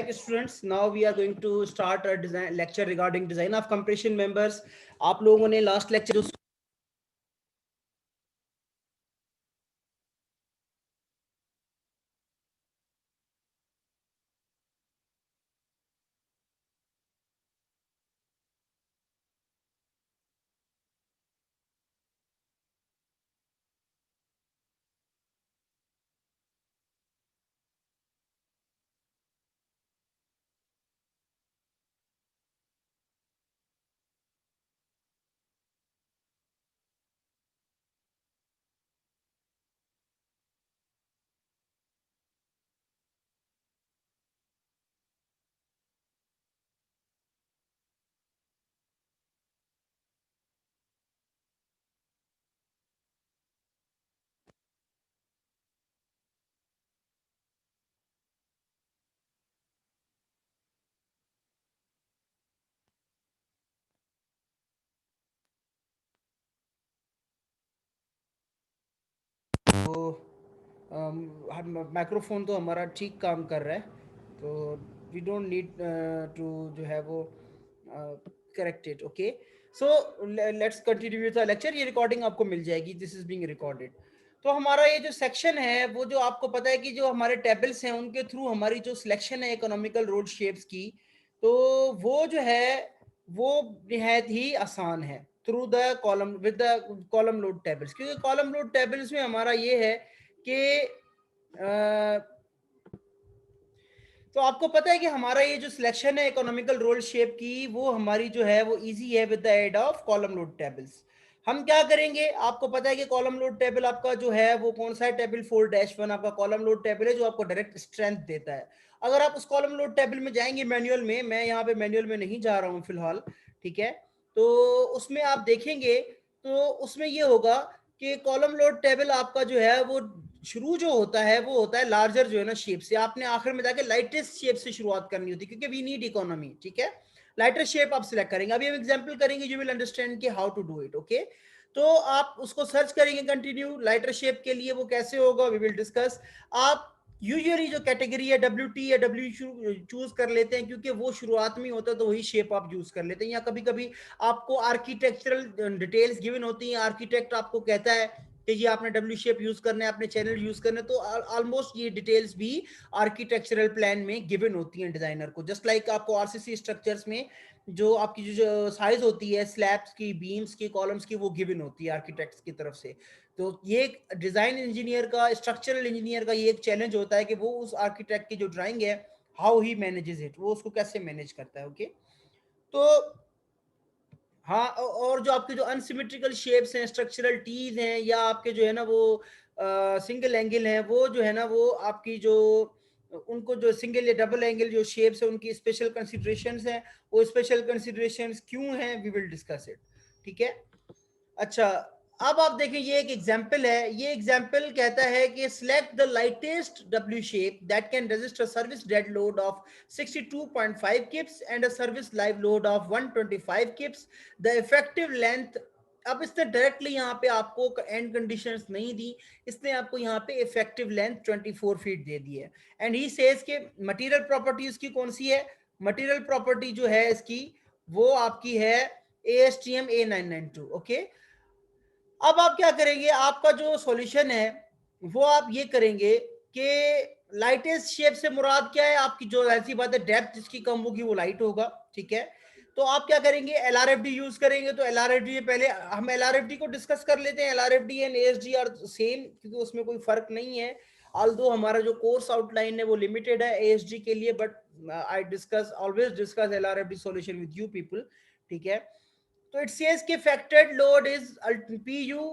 Students, now we are going to start a design lecture regarding design of compression members. आप लोगों ने last lecture जो microphone तो हमारा ठीक काम कर रहा है, तो वी डोंट नीड टू जो है वो correct it. Okay, so let's continue with the lecture. ये रिकॉर्डिंग आपको मिल जाएगी, दिस इज बीइंग रिकॉर्डेड. तो हमारा ये जो सेक्शन है वो जो आपको पता है कि जो हमारे टेबल्स हैं उनके थ्रू हमारी जो सिलेक्शन है इकोनॉमिकल रोड शेप्स की, तो वो जो है वो निहायत ही आसान है through the column with the column load tables. क्योंकि कॉलम लोड टेबल्स में हमारा ये है कि तो आपको पता है कि हमारा ये जो सिलेक्शन है इकोनॉमिकल रोल शेप की वो हमारी जो है वो इजी है with the aid of column load tables. हम क्या करेंगे, आपको पता है कि कॉलम लोड टेबल आपका जो है वो कौन सा है, टेबल 4-1 आपका कॉलम लोड टेबल है जो आपको डायरेक्ट स्ट्रेंथ देता है. अगर आप उस कॉलम लोड टेबल में जाएंगे मैनुअल में, मैं यहाँ पे मैनुअल में नहीं जा रहा हूँ फिलहाल, ठीक है, तो उसमें आप देखेंगे तो उसमें ये होगा कि कॉलम लोड टेबल आपका जो है वो शुरू जो होता है वो होता है लार्जर जो है ना शेप से. आपने आखिर में जाके लाइटेस्ट शेप से शुरुआत करनी होती है क्योंकि वी नीड इकोनॉमी. ठीक है, लाइटर शेप आप सिलेक्ट करेंगे. अभी हम एग्जांपल करेंगे, यू विल अंडरस्टैंड कि how to do it. Okay, तो आप उसको सर्च करेंगे कंटिन्यू लाइटर शेप के लिए, वो कैसे होगा वी विल डिस्कस. आप यूजुअली जो कैटेगरी है WT या W चूज कर लेते हैं क्योंकि वो शुरुआत में होता है, तो वही शेप आप यूज कर लेते हैं. या कभी कभी आपको आर्किटेक्चरल डिटेल्स गिवन होती हैं, आर्किटेक्ट आपको कहता है कि ये आपने W शेप यूज करना है, आपने चैनल यूज करना है, तो ऑलमोस्ट ये डिटेल्स भी आर्किटेक्चरल प्लान में गिवन होती हैं डिजाइनर को. जस्ट लाइक आपको RCC स्ट्रक्चर्स में जो आपकी जो साइज होती है स्लैब्स की, बीम्स की, कॉलम्स की, वो गिवन होती है आर्किटेक्ट्स की तरफ से. तो ये एक डिजाइन इंजीनियर का, स्ट्रक्चरल इंजीनियर का ये एक चैलेंज होता है कि वो उस आर्किटेक्ट की जो ड्राइंग है हाउ ही मैनेजेस इट, वो उसको कैसे मैनेज करता है. ओके, तो हाँ, और जो आपके जो अनसिमेट्रिकल शेप्स हैं, स्ट्रक्चरल टीज हैं, या आपके जो है ना वो सिंगल एंगल हैं, वो जो है ना वो आपकी जो उनको जो सिंगल या डबल एंगल जो शेप्स है उनकी स्पेशल कंसिडरेशंस हैं. वो स्पेशल कंसिडरेशंस क्यों हैं वी विल डिस्कस इट. ठीक है, अच्छा, अब आप देखें ये एक एग्जाम्पल है. ये एग्जाम्पल कहता है कि select the lightest W shape that can register service dead load of 62.5 kips and a service live load of 125 kips. The effective length, अब इसने डायरेक्टली यहाँ पे आपको एंड कंडीशंस नहीं दी, इसने आपको यहाँ पे इफेक्टिव लेंथ 24 फीट दे दी है. एंड ही सेज के मटेरियल प्रॉपर्टी उसकी कौन सी है, मटेरियल प्रॉपर्टी जो है इसकी वो आपकी है ASTM A992. ओके, अब आप क्या करेंगे, आपका जो सॉल्यूशन है वो आप ये करेंगे कि लाइटेस्ट शेप से मुराद क्या है आपकी, जो ऐसी बात है डेप्थ जिसकी कम होगी वो लाइट होगा. ठीक है, तो आप क्या करेंगे, LRFD यूज करेंगे. तो LRFD पहले हम LRFD को डिस्कस कर लेते हैं. LRFD and ASD are same क्योंकि उसमें कोई फर्क नहीं है, ऑल्दो हमारा जो कोर्स आउटलाइन है वो लिमिटेड है ASD के लिए, but I discuss always discuss LRFD solution with you people. ठीक है, तो इट सेज कि फैक्टर्ड लोड इज PU,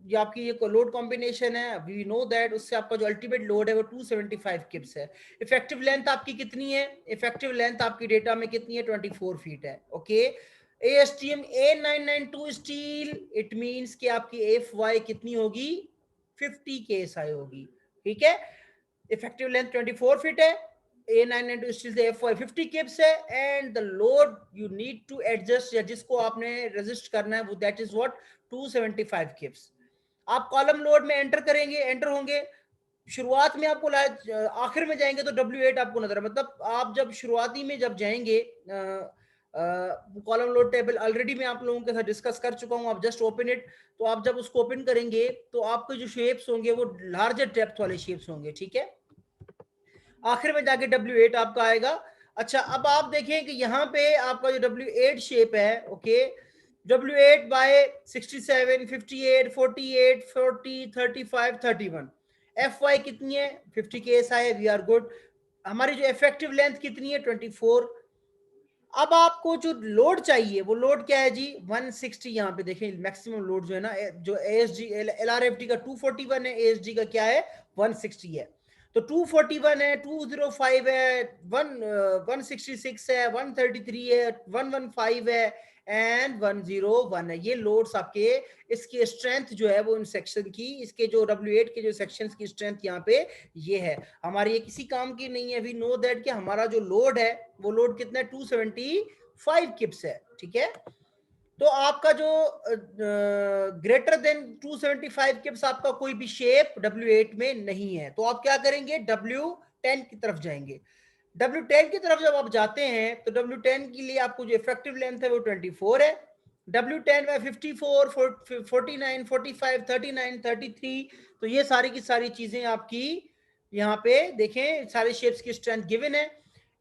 ये आपकी ये लोड कॉम्बिनेशन है, वी नो दैट उससे आपका जो अल्टीमेट लोड है वो 275 किप्स है. इफेक्टिव लेंथ आपकी कितनी है, इफेक्टिव लेंथ आपकी डेटा में कितनी है, 24 फीट है. Okay, ASTM A992 steel, it means कि आपकी FY कितनी होगी, 50 KSI होगी. ठीक है, इफेक्टिव लेंथ 24 फीट है, A992 स्टील से FY 50 किप्स है, and the load you need to adjust या जिसको आपने रेजिस्ट करना है वो दैट इज व्हाट 275 किप्स. आप कॉलम लोड में एंटर करेंगे, एंटर होंगे, शुरुआत में आपको आखिर में जाएंगे तो W8 आपको नजर है, मतलब आप जब शुरुआती में जब जाएंगे, कॉलम लोड टेबल ऑलरेडी मैं आप लोगों के साथ डिस्कस कर चुका हूं, आप जस्ट ओपन इट। तो आप जब उसको ओपन करेंगे तो आपके जो शेप्स होंगे वो लार्जर डेप्थ वाले शेप्स होंगे, ठीक है। आखिर में जाके W8 आपका आएगा। अच्छा, अब आप देखें कि यहाँ पे आपका जो W8 शेप है, ओके, W8 बाय 67, 58, 48, 40, 35, 31, FY कितनी है? 50 के एस आई है, वी आर गुड। हमारी जो इफेक्टिव लेंथ कितनी है? 24। अब आपको जो लोड चाहिए वो लोड क्या है जी? 160। यहाँ पे देखें मैक्सिमम लोड जो है ना, जो एएसजी एलआरएफडी का 241 है, एएसजी का क्या है? 160 है। तो 241 है, 205 है, 166 है, 133 है, 115 है एंड 101 है। ये लोड्स आपके, इसकी स्ट्रेंथ जो है वो इन सेक्शन की, इसके जो W8 के जो सेक्शंस की स्ट्रेंथ यहाँ पे ये है। हमारी ये किसी काम की नहीं है। वी नो दैट कि हमारा जो लोड है वो लोड कितना है? 275 किप्स है, ठीक है। तो आपका जो ग्रेटर देन 275 किप्स आपका कोई भी शेप W8 में नहीं है, तो आप क्या करेंगे? W10 की तरफ जाएंगे। W10 की तरफ जब आप जाते हैं तो W10 के लिए आपको जो इफेक्टिव लेंथ है वो 24 है। W10 में 54, 49, 45, 39, 33, तो ये सारी की सारी चीजें आपकी यहाँ पे देखें, सारे शेप्स की स्ट्रेंथ गिवन है।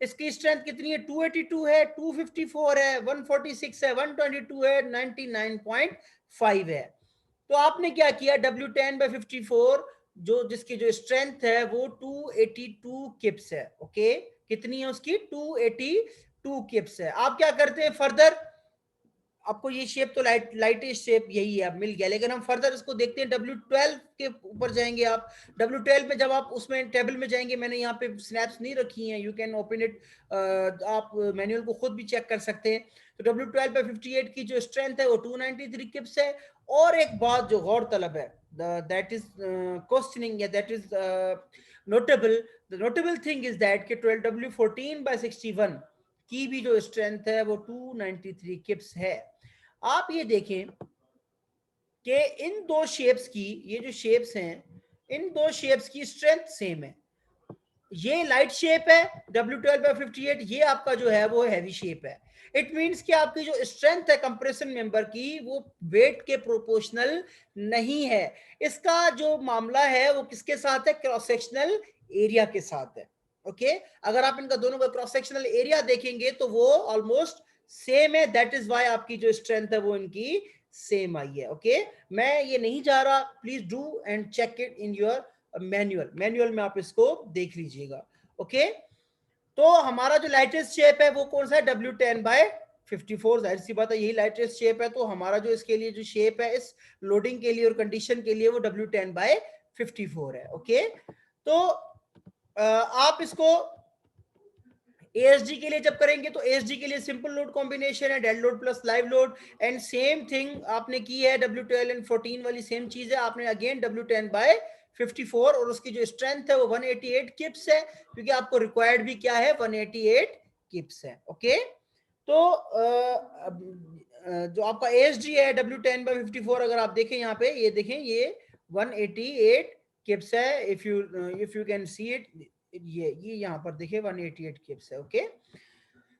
इसकी स्ट्रेंथ कितनी है? 282 है, 254 है, 146 है, 122 है, 99.5 है। तो आपने क्या किया? W10 बाय 54 जो जिसकी जो स्ट्रेंथ है वो 282 किप्स है, ओके। कितनी है उसकी? 282 किप्स है। आप क्या करते हैं फर्दर? आपको ये शेप तो लाइटेस्ट शेप यही है, अब मिल गया, लेकिन हम फर्दर इसको देखते हैं। W12 के ऊपर जाएंगे आप। W12 में जब आप उसमें टेबल में जाएंगे, मैंने यहाँ पे स्नैप्स नहीं रखी हैं, यू कैन ओपन इट, आप मैनुअल को खुद भी चेक कर सकते हैं। तो W12 पे 58 की जो स्ट्रेंथ है वो 293 किप्स है। और एक बात जो गौर तलब है, दैट इज क्वेश्चनिंग, या that is notable, the notable thing is that कि 12W14 बाय 61 की भी जो स्ट्रेंथ है वो 293 किप्स है। आप ये देखें कि इन दो शेप्स की, ये जो शेप्स हैं, इन दो शेप्स की स्ट्रेंथ सेम है। ये लाइट शेप है W12/58, ये आपका जो है वो हैवी शेप है। इट मींस कि आपकी जो स्ट्रेंथ है कंप्रेशन मेंबर की वो वेट के प्रोपोर्शनल नहीं है। इसका जो मामला है वो किसके साथ है? क्रॉस सेक्शनल एरिया के साथ है, ओके। अगर आप इनका दोनों का क्रॉस सेक्शनल एरिया देखेंगे तो वो ऑलमोस्ट सेम है, दैट इज वाई आपकी जो स्ट्रेंथ है वो इनकी सेम आई है, ओके। मैं ये नहीं जा रहा, please do and check it in your manual में आप इसको देख लीजिएगा, ओके। तो हमारा जो लाइटेस्ट शेप है वो कौन सा है? W10/54, जाहिर सी बात है यही लाइटेस्ट शेप है। तो हमारा जो इसके लिए जो शेप है इस लोडिंग के लिए और कंडीशन के लिए वो W10/54 है, ओके। तो आप इसको ASG के लिए जब करेंगे तो ASG के लिए सिंपल लोड कॉम्बिनेशन है, dead load plus live load, and same thing आपने की है W12 एंड 14 वाली सेम चीज है। आपने अगेन W10/54 और उसकी जो स्ट्रेंथ है वो 188 किप्स है, क्योंकि आपको रिक्वायर्ड भी क्या है? 188 किप्स है, ओके। तो जो आपका ASG है W10/54, अगर आप देखें यहाँ पे, ये देखें ये 188 किप्स है। If you can see it, ये यहाँ पर देखिए 188 किप्स है, ओके।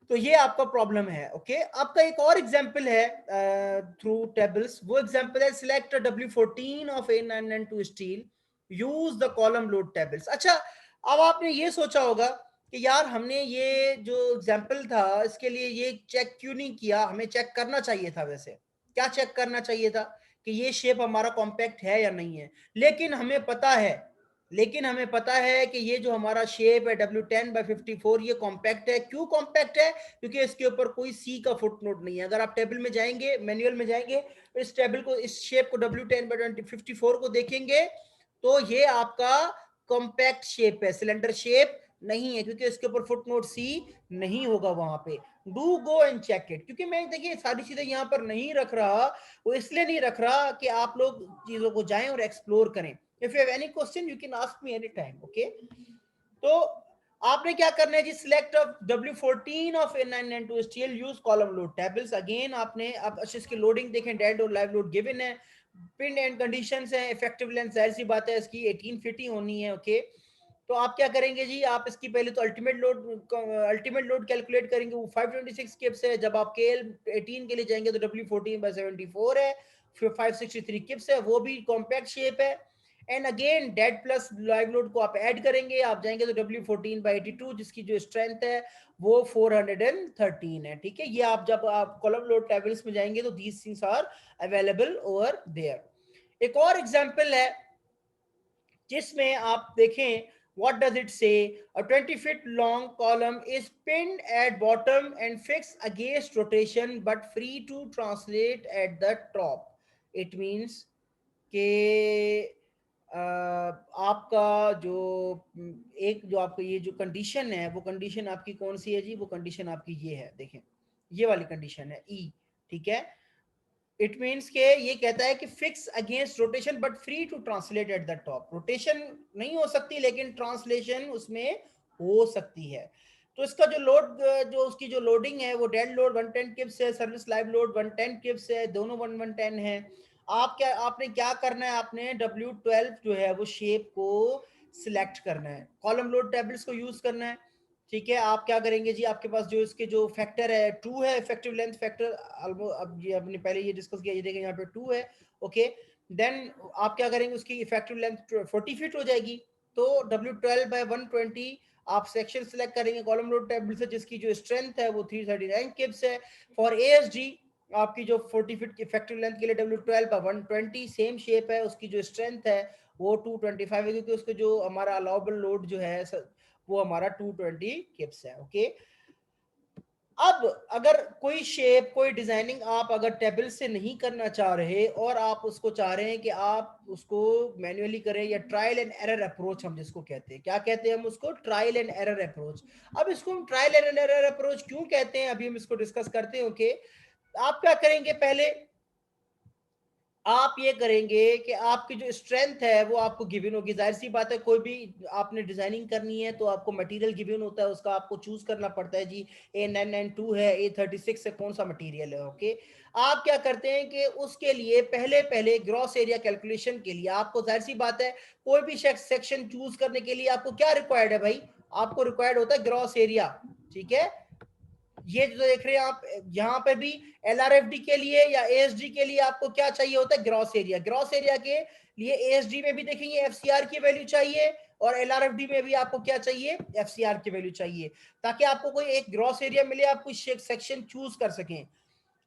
तो ये आपका प्रॉब्लम है, ओके। आपका एक और एग्जांपल है थ्रू टेबल्स, वो एग्जांपल है select W14 of A992 steel, use the column load tables. अच्छा, अब आपने ये सोचा होगा कि यार हमने ये जो एग्जांपल था इसके लिए ये चेक क्यों नहीं किया? हमें चेक करना चाहिए था। वैसे क्या चेक करना चाहिए था? कि ये शेप हमारा कॉम्पैक्ट है या नहीं है। लेकिन हमें पता है कि ये जो हमारा शेप है W10/54 ये कॉम्पैक्ट है। क्यों कॉम्पैक्ट है? क्योंकि इसके ऊपर कोई सी का फुटनोट नहीं है। अगर आप टेबल में जाएंगे, मैनुअल में जाएंगे, इस टेबल को, इस शेप को W10/54 को देखेंगे तो ये आपका कॉम्पैक्ट शेप है, सिलेंडर शेप नहीं है, क्योंकि इसके ऊपर फुटनोट सी नहीं होगा वहां पे। Do go and check it. क्योंकि मैं देखिए सारी चीजें यहाँ पर नहीं रख रहा, वो इसलिए नहीं रख रहा कि आप लोग चीजों को जाएं और एक्सप्लोर करें। If you have any question, you can ask me anytime, okay? तो आपने क्या करना है जी? Select W14 of A992 steel, use column load tables. Again आपने अब अच्छे इसकी लोडिंग देखें, डेड और लाइव लोड गिवन है, पिन एंड कंडीशंस हैं, इफेक्टिव लेंथ जाहिर सी बात है इसकी 18 फीट ही होनी है, ओके। तो आप क्या करेंगे जी, आप इसकी पहले तो अल्टीमेट लोड कैलकुलेट करेंगे, वो 526 किप्स है। जब आप केएल 18 के लिए जाएंगे तो W14/74 है, फिर 563 किप्स है, वो भी कॉम्पैक्ट शेप है। And again dead plus live load को आप ऐड करेंगे, आप जाएंगे तो W14/82 जिसकी जो स्ट्रेंथ है वो 413 है, ठीक है। ये आप जब आप कॉलम लोड टेबल्स में जाएंगे तो these things are available over there. एक और एग्जांपल है जिसमें आप देखें, what does it say? A 20 feet long column is pinned at bottom and fixed against rotation but free to translate at the top. It means कि आपका जो एक जो आपका ये जो कंडीशन है वो कंडीशन आपकी कौन सी है जी, वो कंडीशन आपकी ये है, देखें ये वाली कंडीशन है ई, ठीक है। इट मीन्स के ये कहता है कि fix against rotation but free to translate at the top, rotation नहीं हो सकती लेकिन ट्रांसलेशन उसमें हो सकती है। तो इसका जो लोड, जो उसकी जो लोडिंग है वो डेड लोड 110 किप्स है, सर्विस लाइव लोड 110 किप्स है, दोनों 110 है। आपने क्या करना है, आपने W12 जो है वो शेप को सिलेक्ट करना है, कॉलम लोड टेबल्स को यूज करना है, ठीक है। आप क्या करेंगे जी, आपके पास जो इसके जो फैक्टर है 2 है, इफेक्टिव लेंथ फैक्टर, अब ये अपने पहले ये डिस्कस किया, ये देखें यहाँ पे 2 है, ओके। देन आप क्या करेंगे, उसकी इफेक्टिव लेंथ 40 फीट हो जाएगी। तो W12/120 आप सेक्शन सिलेक्ट करेंगे कॉलम लोड टेबल से, जिसकी जो स्ट्रेंथ है वो 339 किप्स है। फॉर ASG आपकी जो 40 फीट की इफेक्टिव लेंथ के लिए W12/120 सेम शेप है, उसकी जो स्ट्रेंथ है वो 225 है, क्योंकि उसके जो हमारा अलाउबल लोड जो है वो हमारा 220 किप्स है, ओके। अब अगर कोई शेप, कोई डिजाइनिंग आप अगर टेबल से नहीं करना चाह रहे और आप उसको चाह रहे हैं कि आप उसको मैन्युअली करें, या ट्रायल एंड एरर अप्रोच हम जिसको कहते हैं, क्या कहते हैं हम उसको, ट्रायल एंड एरर अप्रोच। अब इसको हम ट्रायल एंड एरर अप्रोच क्यों कहते हैं, अभी हम इसको डिस्कस करते हैं, ओके। आप क्या करेंगे, पहले आप ये करेंगे कि आपकी जो स्ट्रेंथ है वो आपको गिवन होगी, जाहिर सी बात है कोई भी आपने डिजाइनिंग करनी है तो आपको मटेरियल गिवन होता है, उसका आपको चूज करना पड़ता है जी, A992 है, A36 है, कौन सा मटेरियल है, ओके। आप क्या करते हैं कि उसके लिए पहले पहले ग्रॉस एरिया कैलकुलेशन के लिए आपको, जाहिर सी बात है कोई भी सेक्शन चूज करने के लिए आपको क्या रिक्वायर्ड है भाई, आपको रिक्वायर्ड होता है ग्रॉस एरिया, ठीक है। ये जो देख रहे हैं आप यहाँ पे भी LRFD के लिए या ASD के लिए आपको क्या चाहिए होता है, ग्रॉस एरिया। ग्रॉस एरिया के लिए ASD में भी देखेंगे FCR की वैल्यू चाहिए, और LRFD में भी आपको क्या चाहिए, FCR की वैल्यू चाहिए, ताकि आपको कोई एक ग्रॉस एरिया मिले, आप कोई सेक्शन चूज कर सकें।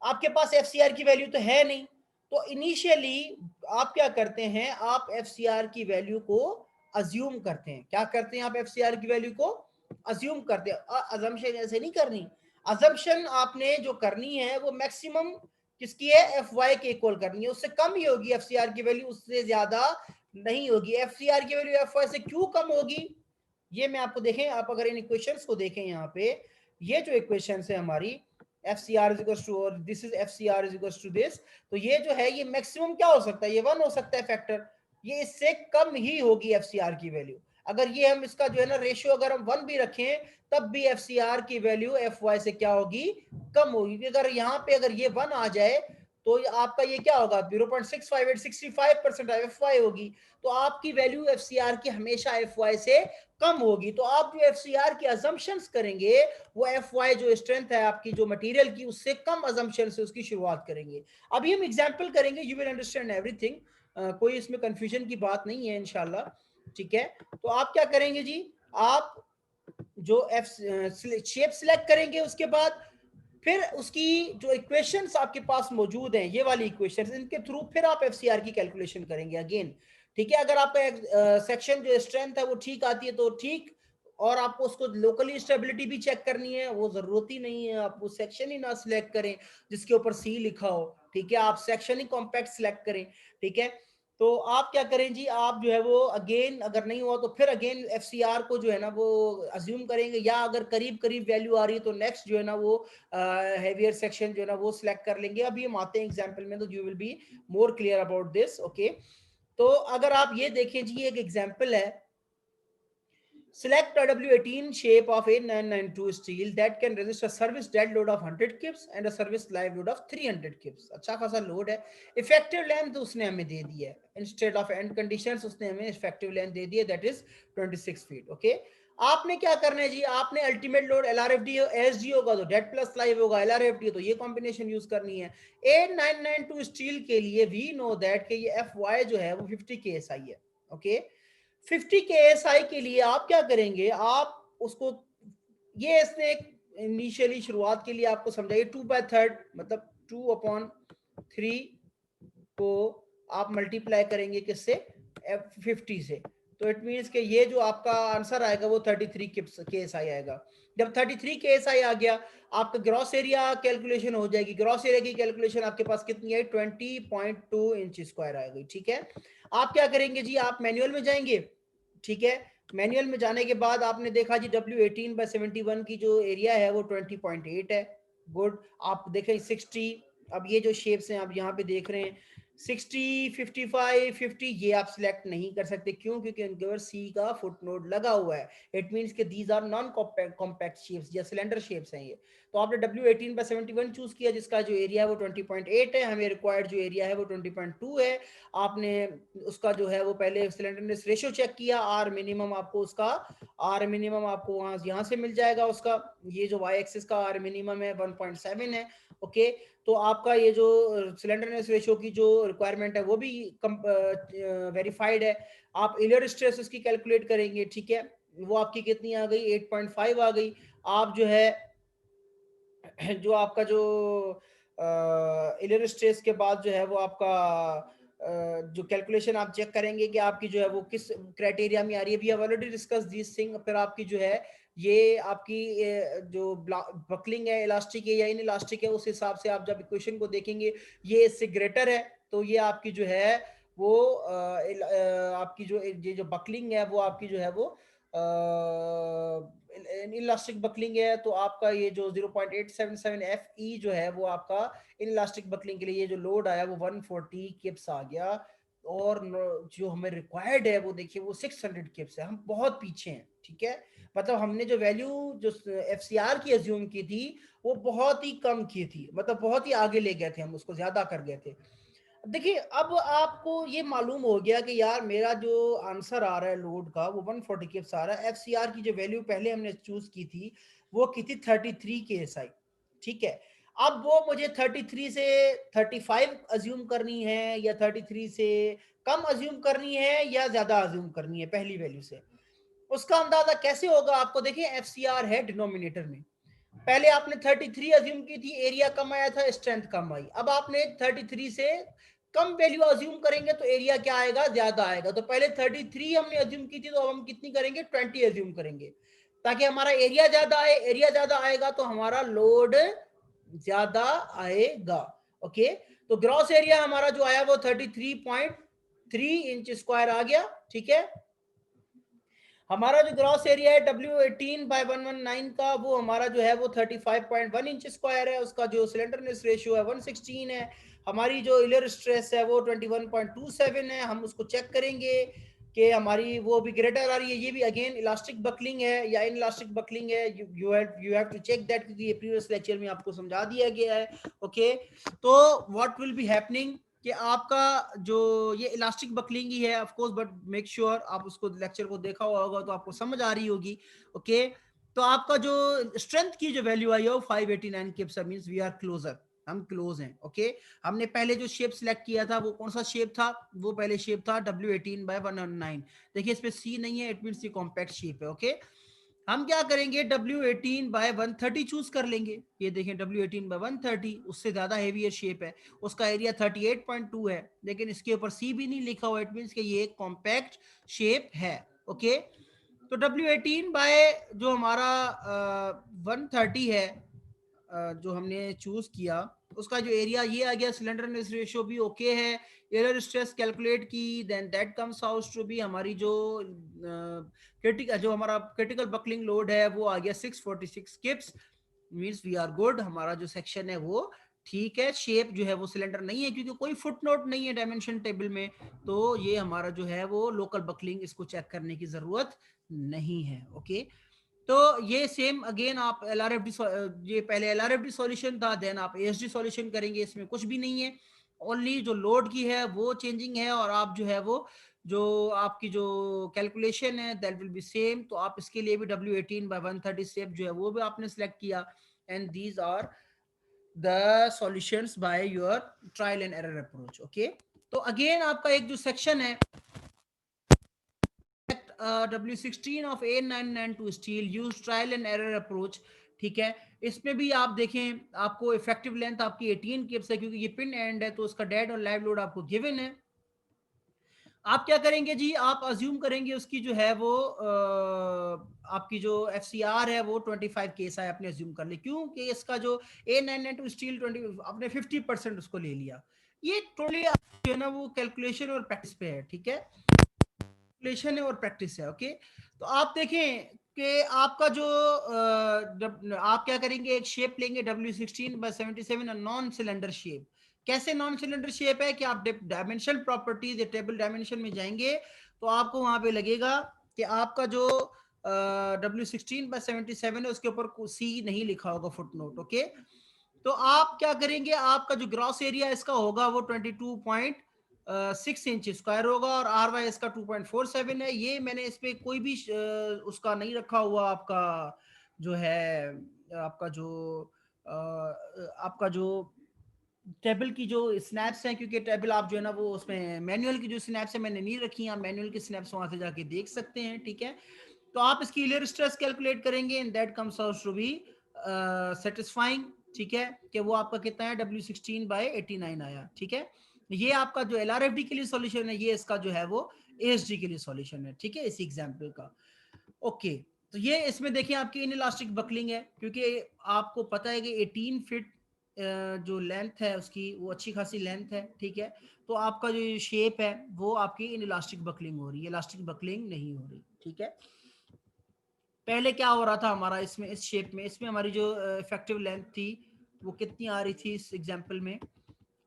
आपके पास FCR की वैल्यू तो है नहीं, तो इनिशियली आप क्या करते हैं, आप FCR की वैल्यू को अज्यूम करते हैं। क्या करते हैं, आप FCR की वैल्यू को अज्यूम करते हैं। अजम्पशन ऐसे नहीं करनी, अजम्पशन आपने जो करनी है वो मैक्सिमम किसकी है, FY के इक्वल करनी है, उससे कम ही होगी FCR की वैल्यू, उससे ज्यादा नहीं होगी। FCR की वैल्यू FY से क्यों कम होगी, ये मैं आपको देखें, आप अगर इन इक्वेशंस को देखें यहाँ पे, ये जो इक्वेशंस है हमारी, FCR is equals to, और this is FCR is equals to this, तो ये जो है ये मैक्सिमम क्या हो सकता है, ये 1 हो सकता है फैक्टर, ये इससे कम ही होगी FCR की वैल्यू। अगर ये हम इसका जो है ना रेशियो अगर हम 1 भी रखें तब भी FCR की वैल्यू FY से क्या होगी, कम होगी। अगर यहाँ पे अगर ये 1 आ जाए तो आपका ये क्या होगा, 0.658 65% FY होगी, तो आपकी वैल्यू FCR की हमेशा FY से कम होगी। तो आप जो FCR की अजम्पशंस करेंगे वो FY जो स्ट्रेंथ है आपकी जो मटेरियल की, उससे कम अजम्पशन से उसकी शुरुआत करेंगे। अभी हम एग्जांपल करेंगे, यू विल अंडरस्टैंड एवरीथिंग, कोई इसमें कंफ्यूजन की बात नहीं है इंशाल्लाह, ठीक है। तो आप क्या करेंगे जी, आप जो शेप सिलेक्ट करेंगे, उसके बाद फिर उसकी जो इक्वेशंस आपके पास मौजूद हैं, ये वाली इक्वेशंस, इनके थ्रू फिर आप FCR की कैलकुलेशन करेंगे अगेन, ठीक है। अगर आपका सेक्शन जो स्ट्रेंथ है वो ठीक आती है तो ठीक, और आपको उसको लोकली स्टेबिलिटी भी चेक करनी है, वो जरूरत ही नहीं है आप वो सेक्शन ही ना सिलेक्ट करें जिसके ऊपर C लिखा हो, ठीक है, आप सेक्शन ही कॉम्पैक्ट सिलेक्ट करें, ठीक है। तो आप क्या करें जी, आप जो है वो अगेन अगर नहीं हुआ तो फिर अगेन FCR को जो है ना वो अज्यूम करेंगे, या अगर करीब करीब वैल्यू आ रही है तो नेक्स्ट जो है ना वो हेवियर सेक्शन जो है ना वो सिलेक्ट कर लेंगे। अभी हम आते हैं एग्जांपल में तो you will be more clear about this, okay. तो अगर आप ये देखें जी, एक एग्जांपल है, Select a W18 shape of A992 steel that can resist a service dead load of 100 kips and a service live load of 300 kips. अच्छा खासा load है. इफेक्टिव लेंथ उसने हमें दे दी है. इंस्टेड ऑफ एंड कंडीशंस उसने हमें effective length दे दी है, that is 26 feet. Okay, आपने क्या करना है जी, आपने अल्टीमेट लोड LRFD एसडी होगा तो डेड प्लस लाइव होगा, LRFD तो ये कॉम्बिनेशन यूज करनी है. A992 स्टील के लिए वी नो दैट कि ये FY जो है वो 50 KSI है. ओके, 50 KSI के लिए आप क्या करेंगे, आप उसको, ये इसने इनिशियली शुरुआत के लिए आपको समझाइए 2/3 मतलब 2/3 को आप मल्टीप्लाई करेंगे किससे, 50 से. तो इट मीन्स कि ये जो आपका आंसर आएगा वो 33 KSI आएगा. जब 33 KSI आ गया, आपका ग्रॉस एरिया कैलकुलेशन हो जाएगी. ग्रॉस एरिया की कैलकुलेशन आपके पास कितनी है, 20.2 इंच स्क्वायर आएगी. ठीक है, आप क्या करेंगे जी, आप मैनुअल में जाएंगे. ठीक है, मैनुअल में जाने के बाद आपने देखा जी W18/71 की जो एरिया है वो 20.8 है. गुड, आप देखें 60, अब ये जो शेप्स हैं आप यहाँ पे देख रहे हैं 60, 55, 50, ये आप सिलेक्ट नहीं कर सकते. क्यों? क्योंकि उनके ऊपर सी का फुटनोट लगा हुआ है. इट मीन्स कि these are non compact shapes या सिलेंडर शेप्स हैं ये. तो आपने W18/71 चूज किया जिसका जो एरिया है वो 20.8 है. हमें रिक्वायर्ड जो एरिया है वो 20.2 है. आपने उसका जो है वो पहले सिलेंडरनेस रेशियो चेक किया. आर मिनिमम आपको उसका, आर मिनिमम आपको वहां यहाँ से मिल जाएगा उसका. ये जो वाई एक्सिस का आर मिनिमम है 1.7 है. ओके, तो आपका ये जो सिलेंडरनेस रेशियो की जो रिक्वायरमेंट है वो भी वेरीफाइड है. आप इलियर स्ट्रेस उसकी कैलकुलेट करेंगे. ठीक है, वो आपकी कितनी आ गई, 8.5 आ गई. आप जो है जो आपका जो इलियर स्ट्रेस के बाद जो है वो आपका जो कैलकुलेशन आप चेक करेंगे कि आपकी जो है वो किस क्राइटेरिया में आ रही है. We have already discuss this thing. फिर आपकी जो है ये आपकी जो बकलिंग है इलास्टिक है या इन इलास्टिक है, उस हिसाब से आप जब इक्वेशन को देखेंगे ये इससे ग्रेटर है तो ये आपकी जो है वो आपकी जो ये जो बकलिंग है वो आपकी जो है वो इलास्टिक बकलिंग है. तो आपका ये जो 0.877 FE जो है वो आपका इन इलास्टिक बकलिंग के लिए ये जो लोड आया वो 140 किप्स आ गया. और जो हमें रिक्वायर्ड है वो देखिए वो 600 किप्स है. हम बहुत पीछे हैं. ठीक है, मतलब हमने जो वैल्यू जो FCR की एज्यूम की थी वो बहुत ही कम की थी, मतलब बहुत ही आगे ले गए थे, हम उसको ज्यादा कर गए थे. देखिए अब आपको ये मालूम हो गया कि यार मेरा जो आंसर आ रहा है लोड का वो 140 किप्स आ रहा है. FCR की जो वैल्यू पहले हमने चूज की थी वो की थी 33 KSI. ठीक है, अब वो मुझे 33 से 35 अज्यूम करनी है या 33 से कम अज्यूम करनी है या ज्यादा अज्यूम करनी है पहली वैल्यू से. उसका अंदाजा कैसे होगा आपको, देखिए FCR है डिनोमिनेटर में. पहले आपने 33 अज्यूम की थी, एरिया कम आया था, स्ट्रेंथ कम आई. अब आपने 33 से कम वैल्यू अज्यूम करेंगे तो एरिया क्या आएगा, ज्यादा आएगा. तो पहले 33 हमने अज्यूम की थी तो अब हम कितनी करेंगे, 20 अज्यूम करेंगे ताकि हमारा एरिया ज्यादा आए. एरिया ज्यादा आएगा तो हमारा लोड ज्यादा आएगा. ओके, तो ग्रॉस एरिया हमारा जो आया वो 33.3 इंच स्क्वायर आ गया. ठीक है, हमारा जो ग्रॉस एरिया है W18/119 का वो हमारा जो है वो 35.1 इंच स्क्वायर है. उसका जो सिलेंडरनेस रेशियो है 116 है. हमारी जो इलियर स्ट्रेस है वो 21.27 है. हम उसको चेक करेंगे कि हमारी वो भी ग्रेटर आ रही है. ये भी अगेन इलास्टिक बकलिंग है या इन इलास्टिक बकलिंग है, you have to check that क्योंकि ये प्रीवियस लेक्चर में आपको समझा दिया गया है. ओके, तो व्हाट विल बी हैपनिंग कि आपका जो ये इलास्टिक बकलिंग ही है of course, but make sure आप उसको लेक्चर को देखा हुआ होगा तो आपको समझ आ रही होगी. ओके, तो आपका जो स्ट्रेंथ की जो वैल्यू आई है वो 589 kips means we are closer, हम क्लोज हैं. ओके, हमने पहले जो शेप सिलेक्ट किया था वो कौन सा शेप था, वो पहले शेप था W18/119. देखिए इस पे C नहीं है, इट मींस ये कॉम्पैक्ट शेप है. ओके, हम क्या करेंगे W18/130 चूज कर लेंगे. ये देखें W18/130 उससे ज्यादा हेवी शेप है, उसका एरिया 38.2 है लेकिन इसके ऊपर सी भी नहीं लिखा हुआ. इट मींस कि ये एक कॉम्पैक्ट शेप है. ओके, तो W18 बाय जो हमारा 130 है जो हमने चूज किया उसका जो एरिया ये आ गया. सिलेंडरनेस रेशियो भी ओके है. एरर स्ट्रेस कैलकुलेट की, then that comes out to be हमारी जो क्रिटिकल जो हमारा क्रिटिकल बकलिंग लोड है वो आ गया 646 kips. Means we are good. हमारा जो सेक्शन है वो ठीक है, शेप जो है वो सिलेंडर नहीं है क्योंकि कोई फुट नोट नहीं है डायमेंशन टेबल में, तो ये हमारा जो है वो लोकल बकलिंग, इसको चेक करने की जरूरत नहीं है। ओके, तो ये सेम अगेन आप LRFD, ये पहले LRFD सॉल्यूशन था, देन आप ASD सॉल्यूशन करेंगे, इसमें कुछ भी नहीं है, ओनली जो लोड की है वो चेंजिंग है, और आप जो है वो जो आपकी जो कैलकुलेशन है दैट विल बी सेम। तो आप इसके लिए भी W18/130 स्टेप जो है वो भी आपने सेलेक्ट किया, and these are the solutions by your trial and error approach. Okay, तो अगेन आपका एक जो सेक्शन है W16 of A992 steel use trial and error approach, ठीक है, इसमें भी आप देखें आपको इफेक्टिव लेंथ आपकी 18 किप्स है क्योंकि ये पिन एंड है, तो उसका डेड और लाइव लोड आपको गिवन है। आप क्या करेंगे जी, आप अज्यूम करेंगे उसकी जो है वो आपकी जो FCR है वो 25 केस है, आपने अज्यूम कर ली क्योंकि इसका जो A992 स्टील 20 आपने 50% उसको ले लिया। ये टोटली जो है ना वो कैलकुलेशन और प्रैक्टिस पे है, ठीक है, कैलकुलेशन है और प्रैक्टिस है। ओके, तो आप देखें कि आपका जो आप क्या करेंगे, एक शेप लेंगे W16/77 नॉन सिलेंडर शेप। कैसे नॉन सिलेंडर शेप है कि आप डायमेंशन प्रॉपर्टीज टेबल डायमेंशन में जाएंगे तो आपको वहां पे लगेगा कि आपका जो W16/77 है उसके ऊपर C नहीं लिखा होगा फुट नोट। ओके, तो आप क्या करेंगे, आपका जो ग्रॉस एरिया इसका होगा वो 22.6 इंच स्क्वायर होगा, और RY इसका 2.47 है। ये मैंने इस पे कोई भी उसका नहीं रखा हुआ, आपका जो है आपका जो आपका जो टेबल की जो स्नैप्स हैं, क्योंकि टेबल आप जो है ना वो उसमें मैनुअल की जो स्नैप्स है मैंने नहीं रखी, आप मैनुअल की स्नैप्स वहां से जाके देख सकते हैं। ठीक है, तो आप इसकी ईलियर स्ट्रेस कैलकुलेट करेंगे and that comes out to be satisfying. ठीक है, कि वो आपका कितना है, W16/89 आया। ठीक है, ये आपका जो LRFD के लिए सॉल्यूशन है, ये इसका जो है वो ASD के लिए सॉल्यूशन है। ठीक है, इस एग्जांपल का। ओके, तो ये इसमें देखिए आपकी इन इलास्टिक बकलिंग है, क्योंकि आपको पता है कि 18 फीट जो लेंथ है उसकी वो अच्छी खासी लेंथ है। ठीक है, तो आपका जो शेप है वो आपकी इन इलास्टिक बकलिंग हो रही है, इलास्टिक बकलिंग नहीं हो रही। ठीक है, पहले क्या हो रहा था हमारा इसमें, इस शेप में, इसमें हमारी जो इफेक्टिव लेंथ थी वो कितनी आ रही थी इस एग्जांपल में,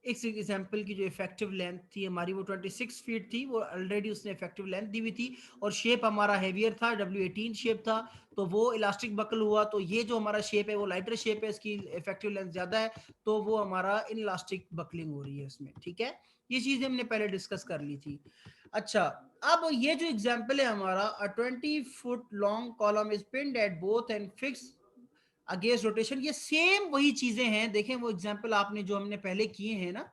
इस एग्जांपल की जो इफेक्टिव लेंथ थी हमारी वो 26 फीट थी, वो ऑलरेडी उसने इफेक्टिव लेंथ दी हुई थी, और शेप हमारा हेवियर था, W18 शेप था, तो वो इलास्टिक बकल हुआ। तो ये जो हमारा शेप है वो लाइटर शेप है, इसकी इफेक्टिव लेंथ ज्यादा है, तो वो हमारा इन इलास्टिक बकलिंग हो रही है इसमें। ठीक है, ये चीजें हमने पहले डिस्कस कर ली थी। अच्छा, अब ये जो एग्जाम्पल है हमारा, 20 foot long column is pinned at both and fix against rotation, ये सेम वही चीजें हैं। देखें वो एग्जाम्पल आपने जो हमने पहले किए हैं ना,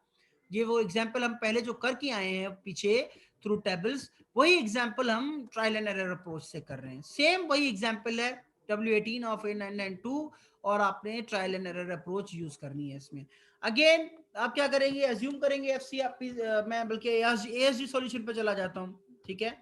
ये वो एग्जाम्पल हम पहले जो करके आए हैं पीछे थ्रू टेबल्स, वही एग्जाम्पल हम ट्रायल एंड एरर अप्रोच से कर रहे हैं। सेम वही एग्जाम्पल है W18 ऑफ A992, और आपने trial and error approach use करनी है इसमें। अगेन आप क्या करेंगे, अज्यूम करेंगे FC आप मैं बल्कि ASD सॉल्यूशन पे चला जाता हूँ। ठीक है,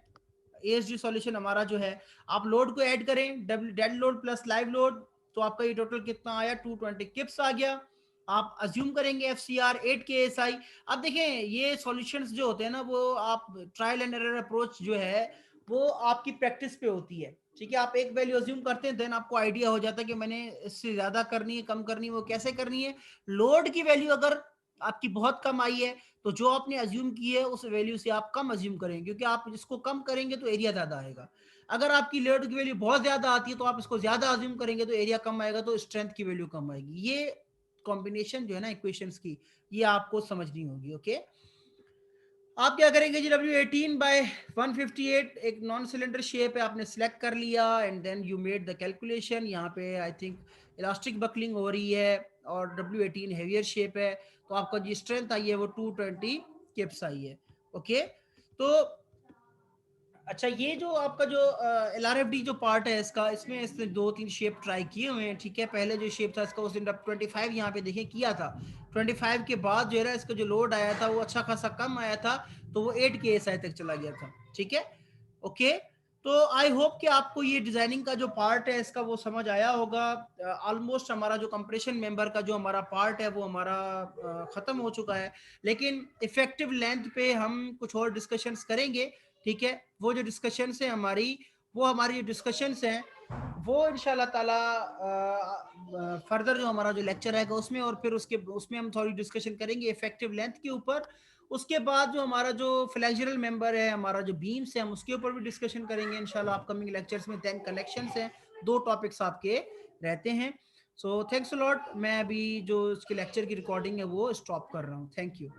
ASD सॉल्यूशन हमारा जो है, आप लोड को ऐड करें, dead load plus live load, तो आपका ये टोटल कितना आया, 220 किप्स आ गया। आप अज्यूम करेंगे FCR 8 KSI। अब देखें ये सॉल्यूशंस जो होते हैं ना, वो आप ट्रायल एंड एरर अप्रोच जो है वो आपकी प्रैक्टिस पे होती है। ठीक है, आप एक वैल्यू अज्यूम करते हैं, देन आपको आइडिया हो जाता है कि मैंने इससे ज्यादा करनी है, कम करनी है, वो कैसे करनी है। लोड की वैल्यू अगर आपकी बहुत कम आई है, तो जो आपने अज्यूम की है उस वैल्यू से आप कम अज्यूम करेंगे, क्योंकि आप इसको कम करेंगे तो एरिया ज्यादा आएगा। अगर आपकी लोड की वैल्यू बहुत ज्यादा आती है तो आप इसको ज्यादा अज्यूम करेंगे तो एरिया कम आएगा, तो स्ट्रेंथ की वैल्यू कम आएगी। ये कॉम्बिनेशन जो है ना इक्वेशंस की, ये आपको समझनी होगी। ओके, आप क्या करेंगे जी, W18/158 एक नॉन सिलेंडर शेप है, आपने सिलेक्ट कर लिया and then you made the calculation. यहाँ पे आई थिंक इलास्टिक बकलिंग हो रही है, और W18 हेवियर शेप है, तो आपका जो स्ट्रेंथ आई है वो 220 किप्स आई है। ओके, तो अच्छा, ये जो आपका जो LRFD जो पार्ट है इसका, इसमें इसने 2-3 शेप ट्राई किए हुए हैं। ठीक है, पहले जो शेप था इसका उस दिन 25 यहाँ पे देखें किया था, 25 के बाद जो है ना इसका जो लोड आया था वो अच्छा खासा कम आया था, तो वो 8 KSI तक चला गया था। ठीक है, ओके, तो आई होप कि आपको ये डिजाइनिंग का जो पार्ट है इसका वो समझ आया होगा। ऑलमोस्ट हमारा जो कंप्रेशन मेंबर का जो हमारा पार्ट है वो हमारा खत्म हो चुका है, लेकिन इफेक्टिव लेंथ पे हम कुछ और डिस्कशंस करेंगे। ठीक है, वो जो डिस्कशंस है हमारी, वो हमारी जो डिस्कशंस हैं वो इंशाल्लाह ताला फर्दर जो हमारा जो लेक्चर आएगा उसमें, और फिर उसके उसमें हम थोड़ी डिस्कशन करेंगे इफेक्टिव लेंथ के ऊपर। उसके बाद जो हमारा जो फ्लेक्सुरल मेंबर है, हमारा जो बीम्स है, हम उसके ऊपर भी डिस्कशन करेंगे इंशाल्लाह अपकमिंग लेक्चर्स में। देन कनेक्शंस हैं, दो टॉपिक्स आपके रहते हैं। So thanks a lot. मैं अभी जो इसके लेक्चर की रिकॉर्डिंग है वो स्टॉप कर रहा हूँ। Thank you.